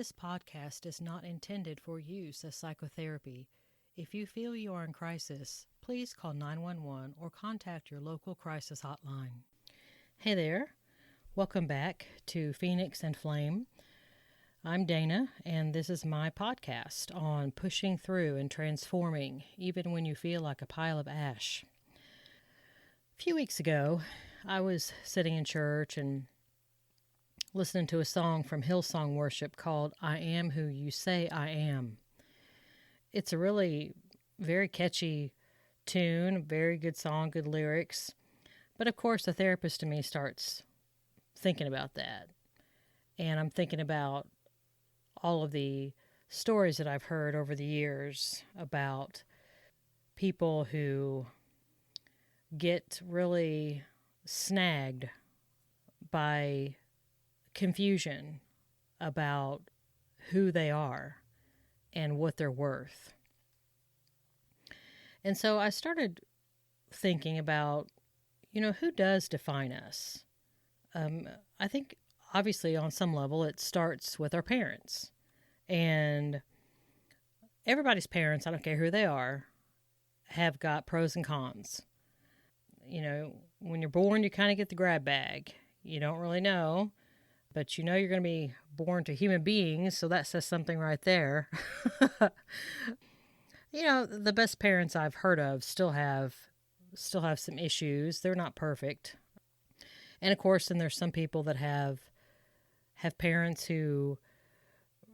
This podcast is not intended for use as psychotherapy. If you feel you are in crisis, please call 911 or contact your local crisis hotline. Hey there. Welcome back to Phoenix and Flame. I'm Dana, and this is my podcast on pushing through and transforming, even when you feel like a pile of ash. A few weeks ago, I was sitting in church and listening to a song from Hillsong Worship called I Am Who You Say I Am. It's a really very catchy tune, very good song, good lyrics. But of course, the therapist in me starts thinking about that. And I'm thinking about all of the stories that I've heard over the years about people who get really snagged by confusion about who they are and what they're worth. And so I started thinking about, who does define us? I think obviously on some level it starts with our parents. And everybody's parents, I don't care who they are, have got pros and cons. When you're born, you kind of get the grab bag. You don't really know, but you're going to be born to human beings, so that says something right there. The best parents I've heard of still have some issues. They're not perfect. And of course, then there's some people that have parents who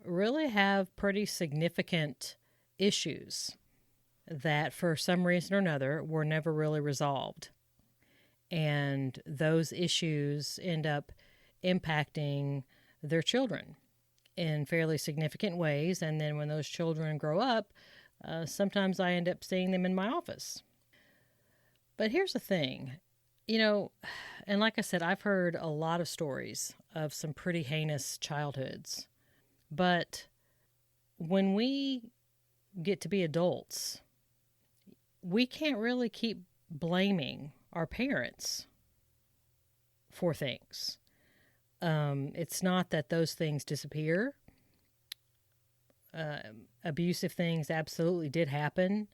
really have pretty significant issues that for some reason or another were never really resolved. And those issues end up impacting their children in fairly significant ways. And then when those children grow up, sometimes I end up seeing them in my office. But here's the thing, and like I said, I've heard a lot of stories of some pretty heinous childhoods. But when we get to be adults, we can't really keep blaming our parents for things. It's not that those things disappear. Abusive things absolutely did happen.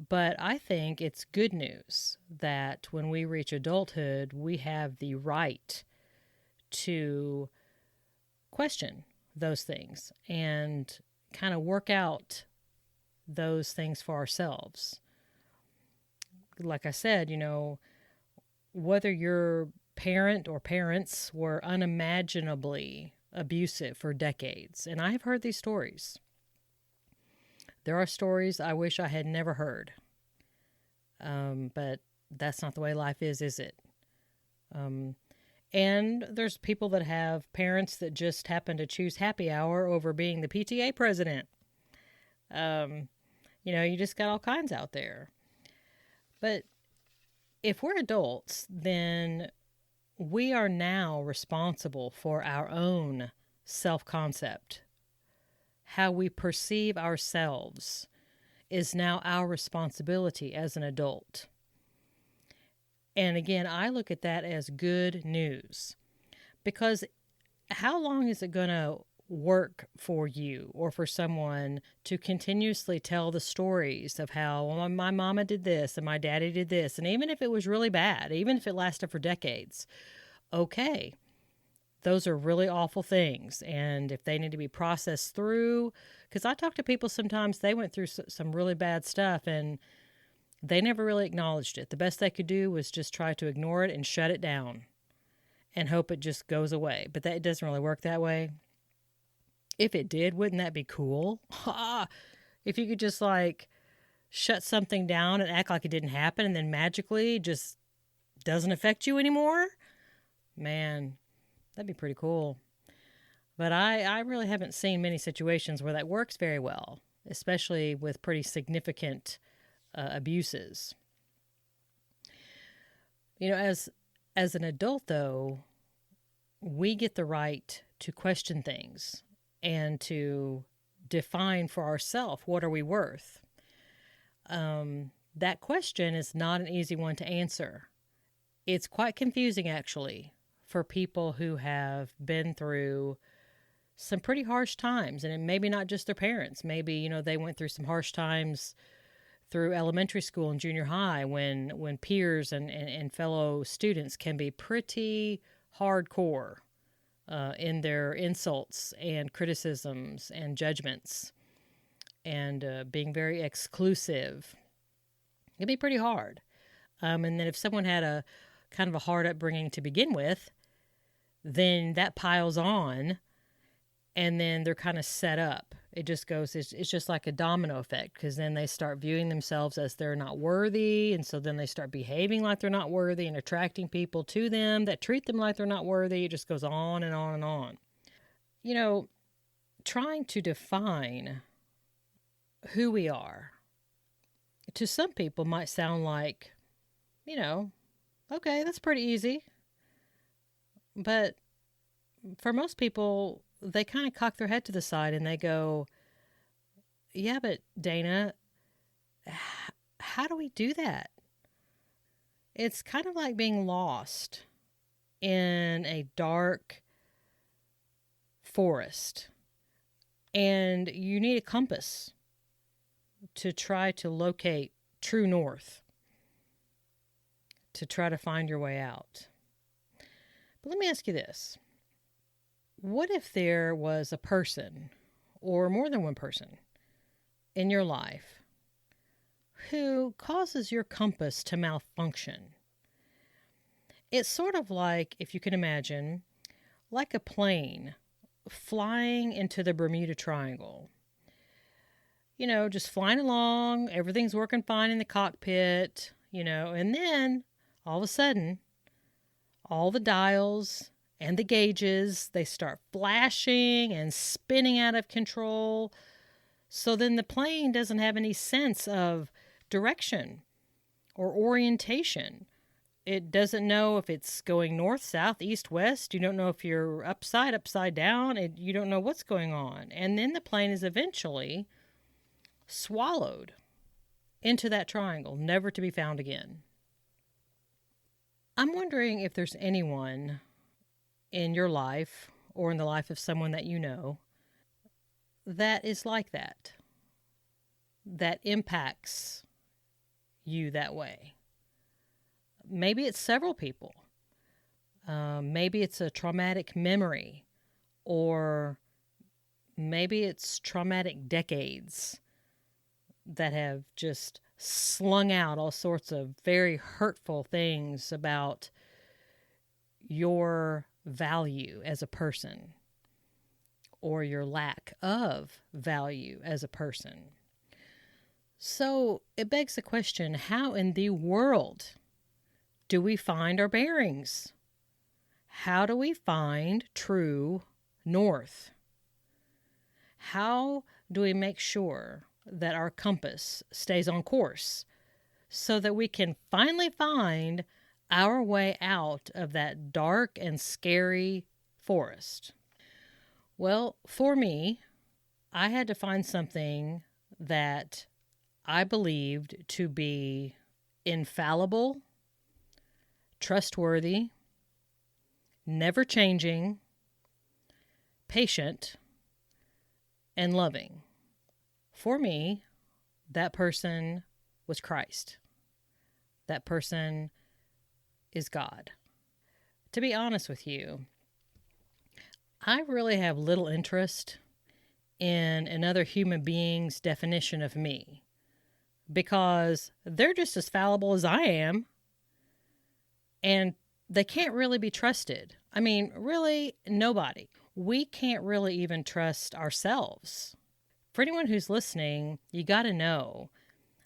But I think it's good news that when we reach adulthood, we have the right to question those things and kind of work out those things for ourselves. Like I said, whether your parent or parents were unimaginably abusive for decades, and I have heard these stories. There are stories I wish I had never heard, but that's not the way life is it? And there's people that have parents that just happen to choose happy hour over being the PTA president. You just got all kinds out there. But if we're adults, then we are now responsible for our own self-concept. How we perceive ourselves is now our responsibility as an adult. And again, I look at that as good news, because how long is it going to work for you or for someone to continuously tell the stories of how my mama did this and my daddy did this, and even if it was really bad, even if it lasted for decades, okay, those are really awful things, and if they need to be processed through, because I talk to people sometimes, they went through some really bad stuff and they never really acknowledged it. The best they could do was just try to ignore it and shut it down and hope it just goes away. But that it doesn't really work that way. If it did, wouldn't that be cool? If you could just shut something down and act like it didn't happen and then magically just doesn't affect you anymore? Man, that'd be pretty cool. But I really haven't seen many situations where that works very well, especially with pretty significant abuses. As an adult, though, we get the right to question things and to define for ourselves, what are we worth? That question is not an easy one to answer. It's quite confusing, actually, for people who have been through some pretty harsh times. And it maybe not just their parents. Maybe, they went through some harsh times through elementary school and junior high when peers and fellow students can be pretty hardcore in their insults and criticisms and judgments and being very exclusive. It can be pretty hard. And then if someone had a kind of a hard upbringing to begin with, then that piles on and then they're kind of set up. It just goes, it's just like a domino effect, because then they start viewing themselves as they're not worthy. And so then they start behaving like they're not worthy and attracting people to them that treat them like they're not worthy. It just goes on and on and on. Trying to define who we are to some people might sound like, okay, that's pretty easy. But for most people, they kind of cock their head to the side and they go, yeah, but Dana, how do we do that? It's kind of like being lost in a dark forest and you need a compass to try to locate true north, to try to find your way out. But let me ask you this. What if there was a person, or more than one person, in your life who causes your compass to malfunction? It's sort of like, if you can imagine, like a plane flying into the Bermuda Triangle. Just flying along, everything's working fine in the cockpit, and then all of a sudden, all the dials and the gauges, they start flashing and spinning out of control. So then the plane doesn't have any sense of direction or orientation. It doesn't know if it's going north, south, east, west. You don't know if you're upside down. You don't know what's going on. And then the plane is eventually swallowed into that triangle, never to be found again. I'm wondering if there's anyone in your life or in the life of someone that you know that is like that impacts you that way. Maybe it's several people. Maybe it's a traumatic memory, or maybe it's traumatic decades that have just slung out all sorts of very hurtful things about your value as a person or your lack of value as a person. So it begs the question, how in the world do we find our bearings? How do we find true north? How do we make sure that our compass stays on course so that we can finally find our way out of that dark and scary forest? Well, for me, I had to find something that I believed to be infallible, trustworthy, never changing, patient, and loving. For me, that person was Christ. That person is God. To be honest with you, I really have little interest in another human being's definition of me, because they're just as fallible as I am, and they can't really be trusted. I mean, really, nobody. We can't really even trust ourselves. For anyone who's listening, you got to know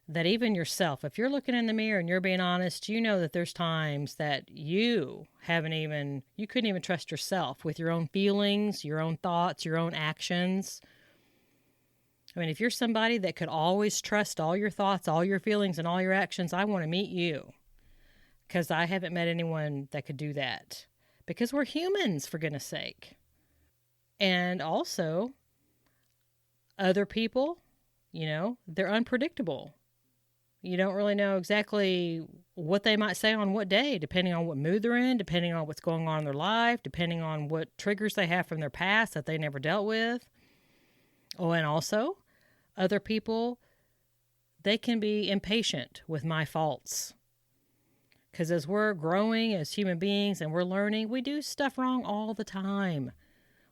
that even yourself, if you're looking in the mirror and you're being honest, you know that there's times that you couldn't even trust yourself with your own feelings, your own thoughts, your own actions. I mean, if you're somebody that could always trust all your thoughts, all your feelings, and all your actions, I want to meet you, because I haven't met anyone that could do that, because we're humans, for goodness sake. And also, other people, they're unpredictable. You don't really know exactly what they might say on what day, depending on what mood they're in, depending on what's going on in their life, depending on what triggers they have from their past that they never dealt with. Oh, and also, other people, they can be impatient with my faults. Because as we're growing as human beings and we're learning, we do stuff wrong all the time.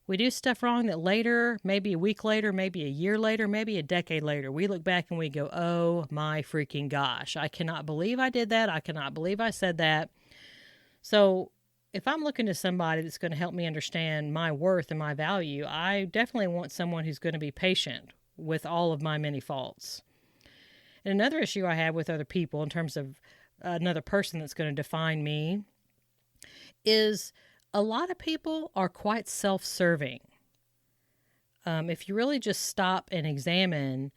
We do stuff wrong that later, maybe a week later, maybe a year later, maybe a decade later, we look back and we go, oh my freaking gosh, I cannot believe I did that. I cannot believe I said that. So if I'm looking to somebody that's going to help me understand my worth and my value, I definitely want someone who's going to be patient with all of my many faults. And another issue I have with other people in terms of another person that's going to define me is a lot of people are quite self-serving. If you really just stop and examine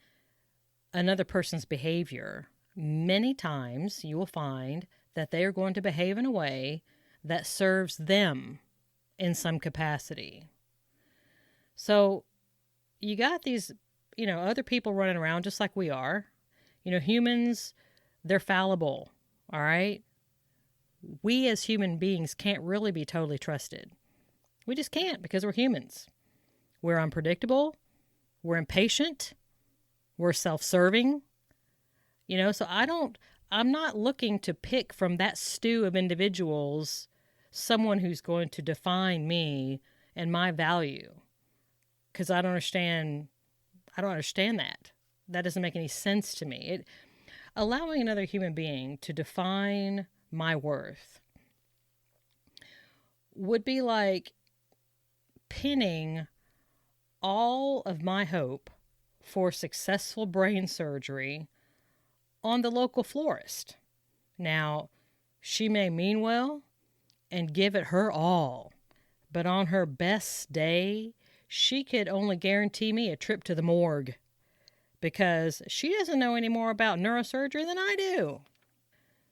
another person's behavior, many times you will find that they are going to behave in a way that serves them in some capacity. So you got these, other people running around just like we are. Humans, they're fallible, all right? We as human beings can't really be totally trusted. We just can't because we're humans. We're unpredictable. We're impatient. We're self-serving. So I'm not looking to pick from that stew of individuals someone who's going to define me and my value. Because I don't understand that. That doesn't make any sense to me. Allowing another human being to define my worth would be like pinning all of my hope for successful brain surgery on the local florist. Now, she may mean well and give it her all, but on her best day, she could only guarantee me a trip to the morgue because she doesn't know any more about neurosurgery than I do.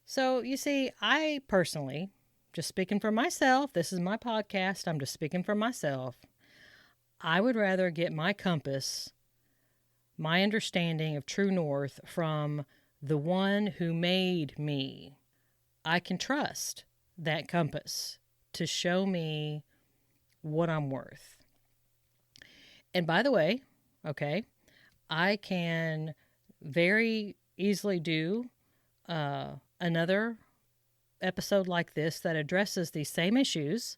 So, you see, I personally, just speaking for myself, this is my podcast, I'm just speaking for myself, I would rather get my compass, my understanding of true north from the one who made me. I can trust that compass to show me what I'm worth. And by the way, okay, I can very easily do another episode like this that addresses these same issues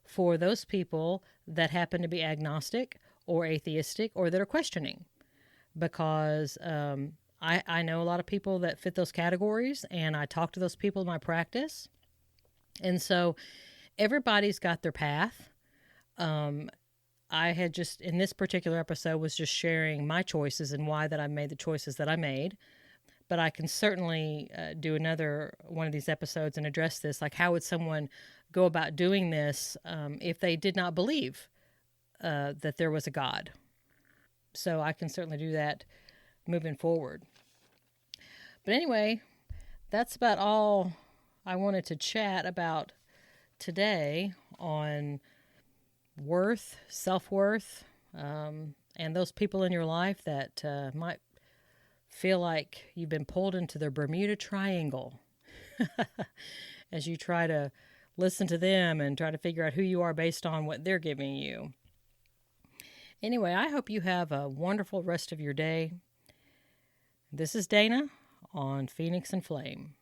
for those people that happen to be agnostic or atheistic or that are questioning. Because I know a lot of people that fit those categories, and I talk to those people in my practice. And so everybody's got their path. I had just, in this particular episode, was just sharing my choices and why that I made the choices that I made. But I can certainly do another one of these episodes and address this. Like, how would someone go about doing this if they did not believe that there was a God? So I can certainly do that moving forward. But anyway, that's about all I wanted to chat about today on worth, self-worth, and those people in your life that might feel like you've been pulled into the Bermuda Triangle as you try to listen to them and try to figure out who you are based on what they're giving you. Anyway, I hope you have a wonderful rest of your day. This is Dana on Phoenix and Flame.